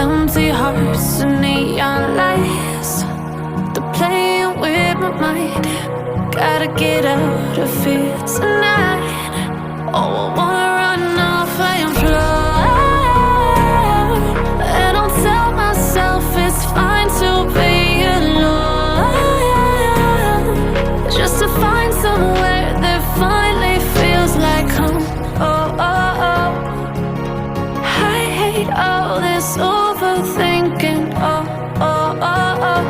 empty hearts and neon lights. They're playing with my mind. Gotta get out of here tonight. Oh, I wanna run off and fly. And I'll tell myself it's fine to be alone, just to find somewhere that finally feels like home. Oh, oh, oh. I hate all this overthinking. Oh, oh, oh, oh.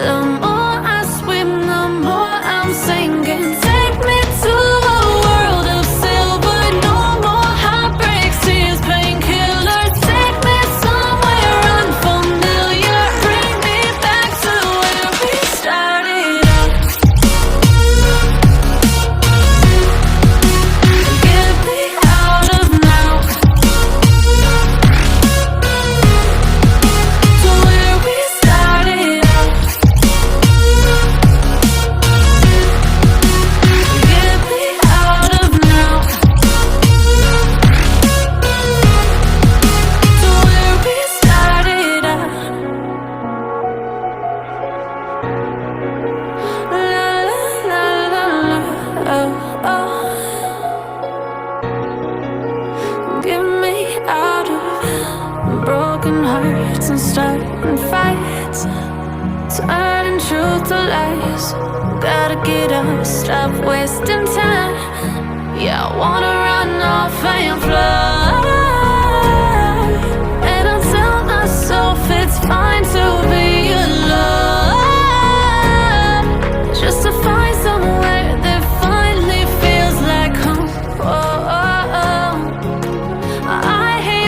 The more I swim, the more I'm sinking. Take me to a world of silver. No more heartbreaks, tears, painkillers. Take me somewhere unfamiliar. Bring me back to where we started out. Get me out of now, to where we started out. Get me out of now, to where we started out. La la la la la, oh, oh. Get me out of broken hearts and starting fights, turning truth to lies. Gotta get up, stop wasting time. Yeah, I wanna run off and fly.